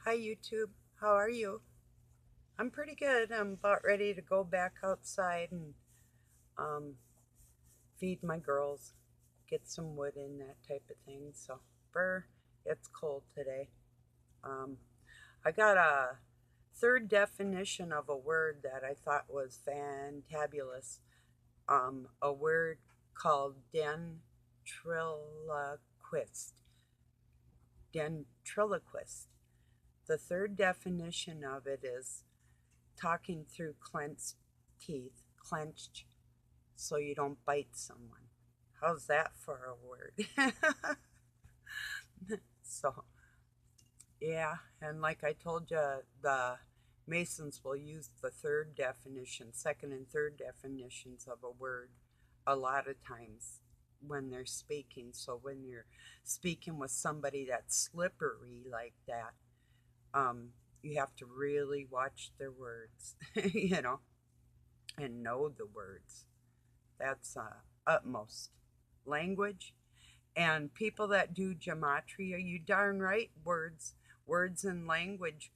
Hi YouTube, how are you? I'm pretty good. I'm about ready to go back outside and um, feed my girls, get some wood in, that type of thing. So, brr, it's cold today. Um, I got a third definition of a word that I thought was fantabulous. A word called dentriloquist. Dentriloquist. The third definition of it is talking through clenched teeth, clenched so you don't bite someone. How's that for a word? So, yeah, and like I told you, the Masons will use the third definition, second and third definitions of a word a lot of times when they're speaking. So, when you're speaking with somebody that's slippery like that, um, you have to really watch their words, and know the words. That's utmost. Language and people that do gematria, you darn right, words and language,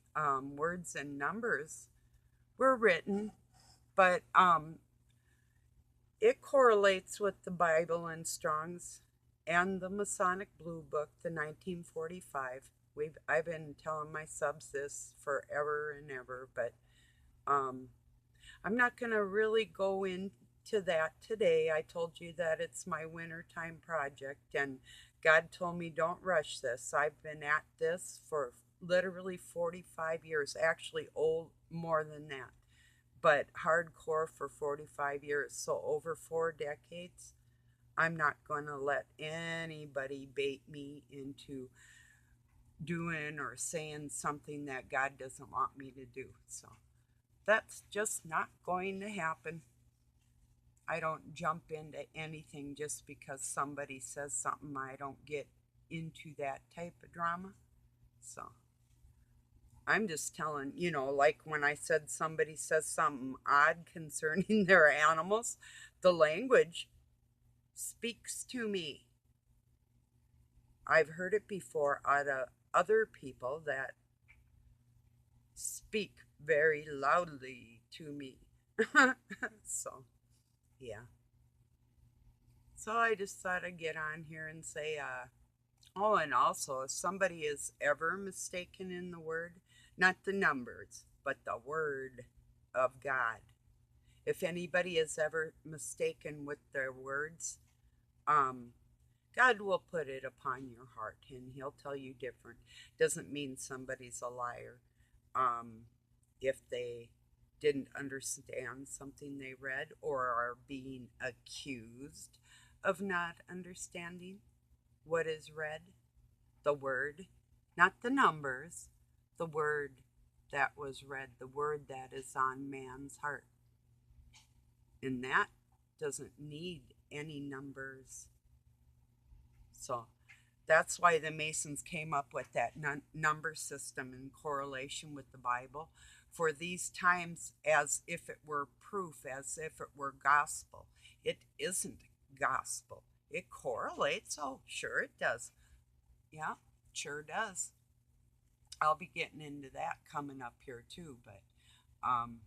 words and numbers were written, but it correlates with the Bible and Strong's and the Masonic Blue Book, the 1945. I've been telling my subs this forever and ever, but um, I'm not going to really go into that today. I told you that it's my wintertime project, and God told me don't rush this. I've been at this for literally 45 years, actually, old more than that, but hardcore for 45 years. So, over 4 decades, I'm not going to let anybody bait me into doing or saying something that God doesn't want me to do. So, that's just not going to happen. I don't jump into anything just because somebody says something. I don't get into that type of drama. So I'm just telling, like when I said somebody says something odd concerning their animals, the language speaks to me. I've heard it before out of other people that speak very loudly to me. So, yeah. So I just thought I'd get on here and say, oh, and also, if somebody is ever mistaken in the word, not the numbers, but the word of God. If anybody is ever mistaken with their words, um, God will put it upon your heart and he'll tell you different. Doesn't mean somebody's a liar. If they didn't understand something they read or are being accused of not understanding what is read, the word, not the numbers, the word that was read, the word that is on man's heart. And that doesn't need any numbers. So that's why the Masons came up with that number system in correlation with the Bible for these times, as if it were proof, as if it were gospel. It isn't gospel. It correlates. Oh, sure it does. Yeah, sure does. I'll be getting into that coming up here too, but um,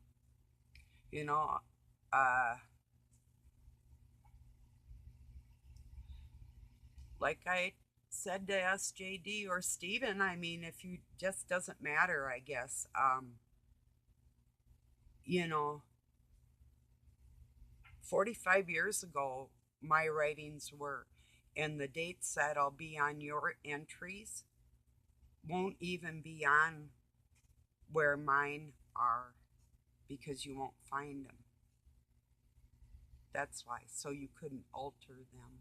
you know, uh, like I said to SJD or Steven, I mean, if you just doesn't matter, I guess. You know, 45 years ago, my writings were, and the dates that'll be on your entries won't even be on where mine are because you won't find them. That's why. So you couldn't alter them.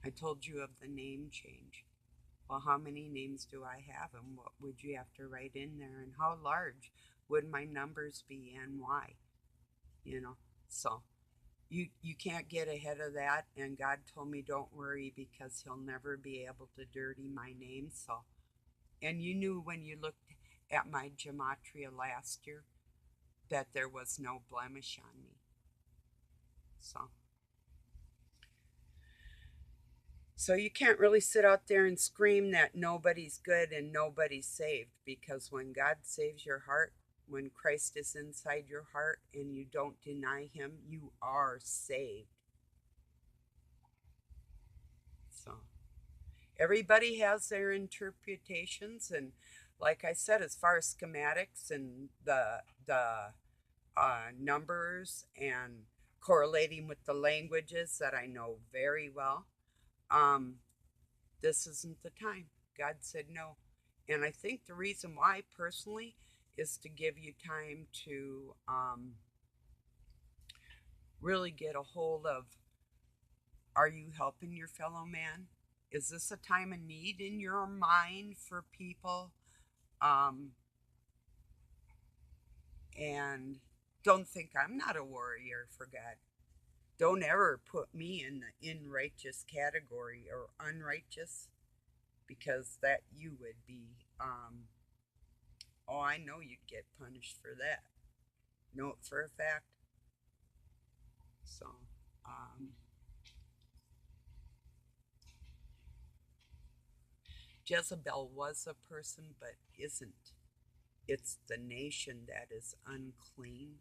I told you of the name change. Well, how many names do I have and what would you have to write in there and how large would my numbers be and why? You know, so you can't get ahead of that, and God told me don't worry because he'll never be able to dirty my name. So, and you knew when you looked at my gematria last year that there was no blemish on me. So, So you can't really sit out there and scream that nobody's good and nobody's saved, because when God saves your heart, when Christ is inside your heart and you don't deny him, you are saved. So everybody has their interpretations, and like I said, as far as schematics and the numbers and correlating with the languages that I know very well, um, this isn't the time. God said no. And I think the reason why, personally, is to give you time to really get a hold of, are you helping your fellow man? Is this a time of need in your mind for people? Um, and don't think I'm not a warrior for God. Don't ever put me in the in righteous category or unrighteous, because that you would be, oh, I know you'd get punished for that. Know it for a fact. So, um, Jezebel was a person, but isn't. It's the nation that is unclean.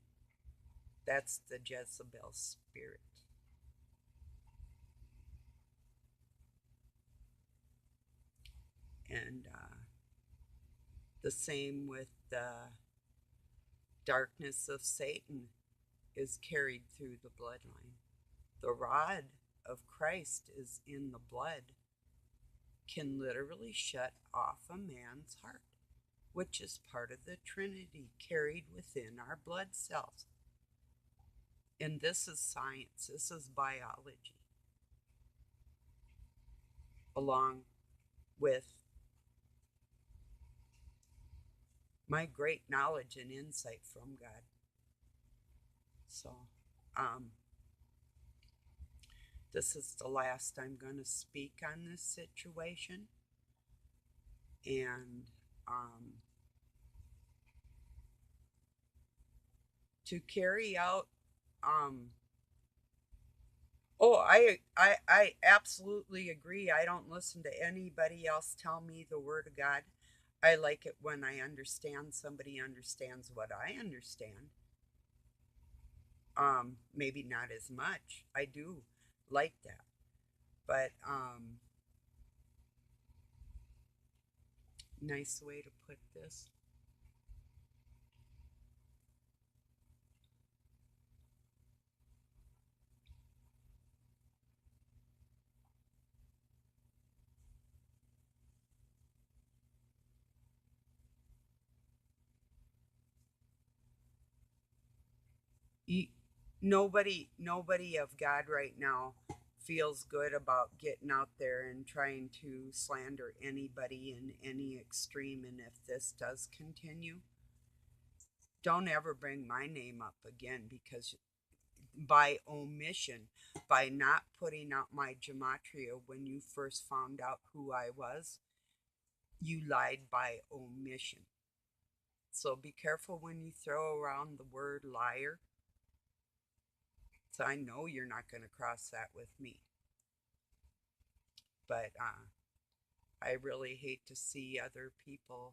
That's the Jezebel spirit. And the same with the darkness of Satan is carried through the bloodline. The rod of Christ is in the blood, can literally shut off a man's heart, which is part of the Trinity carried within our blood cells. And this is science, this is biology, along with my great knowledge and insight from God. So, um, this is the last I'm going to speak on this situation. And to carry out, um, oh, I absolutely agree. I don't listen to anybody else tell me the word of God. I like it when I understand somebody understands what I understand. Maybe not as much. I do like that. But nice way to put this. You, nobody of God right now feels good about getting out there and trying to slander anybody in any extreme. And if this does continue, don't ever bring my name up again, because by omission, by not putting out my gematria when you first found out who I was, you lied by omission. So be careful when you throw around the word liar. So I know you're not going to cross that with me. But I really hate to see other people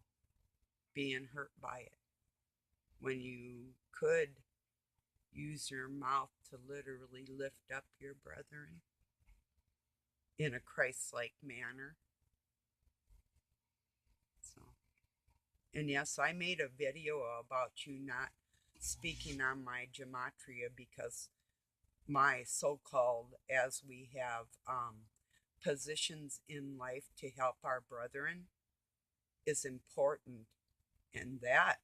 being hurt by it when you could use your mouth to literally lift up your brethren in a Christ like manner. So, and yes, I made a video about you not speaking on my gematria, because my so called, as we have positions in life to help our brethren, is important. And that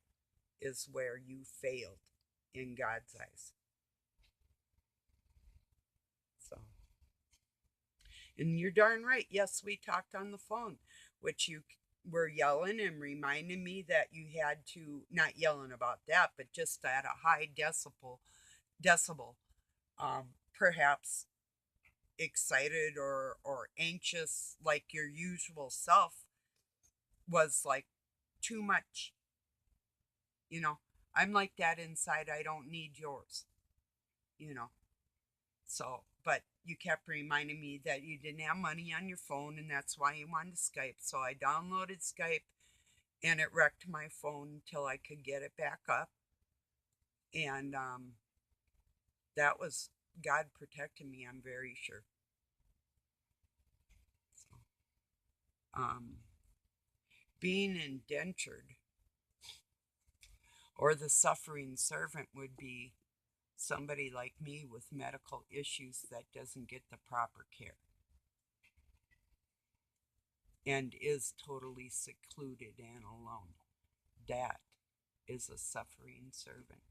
is where you failed in God's eyes. So, and you're darn right. Yes, we talked on the phone, which you were yelling and reminding me that you had to, not yelling about that, but just at a high decibel, perhaps excited or anxious, like your usual self, was like too much. You know, I'm like that inside. I don't need yours, you know. So but you kept reminding me that you didn't have money on your phone and that's why you wanted Skype. So I downloaded Skype and it wrecked my phone till I could get it back up. And that was God protecting me, I'm very sure. So, being indentured or the suffering servant would be somebody like me with medical issues that doesn't get the proper care and is totally secluded and alone. That is a suffering servant.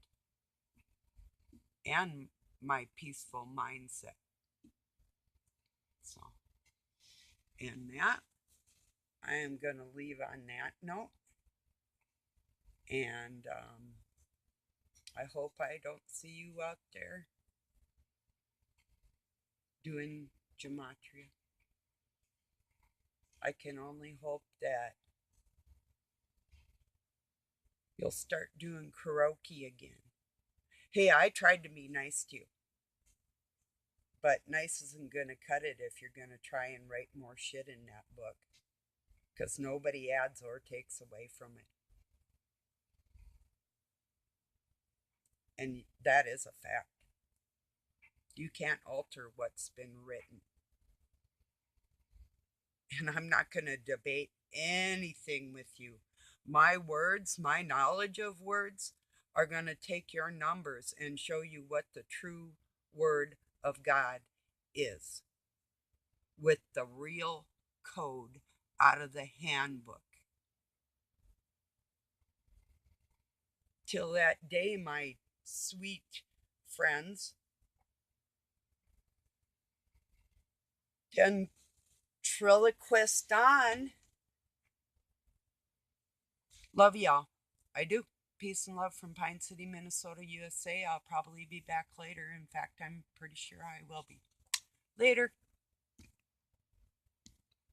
And my peaceful mindset. So, and that, I am going to leave on that note. And I hope I don't see you out there doing gematria. I can only hope that you'll start doing karaoke again. Hey, I tried to be nice to you, but nice isn't going to cut it if you're going to try and write more shit in that book, because nobody adds or takes away from it. And that is a fact. You can't alter what's been written. And I'm not going to debate anything with you. My words, my knowledge of words, are going to take your numbers and show you what the true word of God is with the real code out of the handbook. Till that day, my sweet friends, ventriloquist on. Love y'all. I do. Peace and love from Pine City, Minnesota, USA. I'll probably be back later. In fact, I'm pretty sure I will be. Later.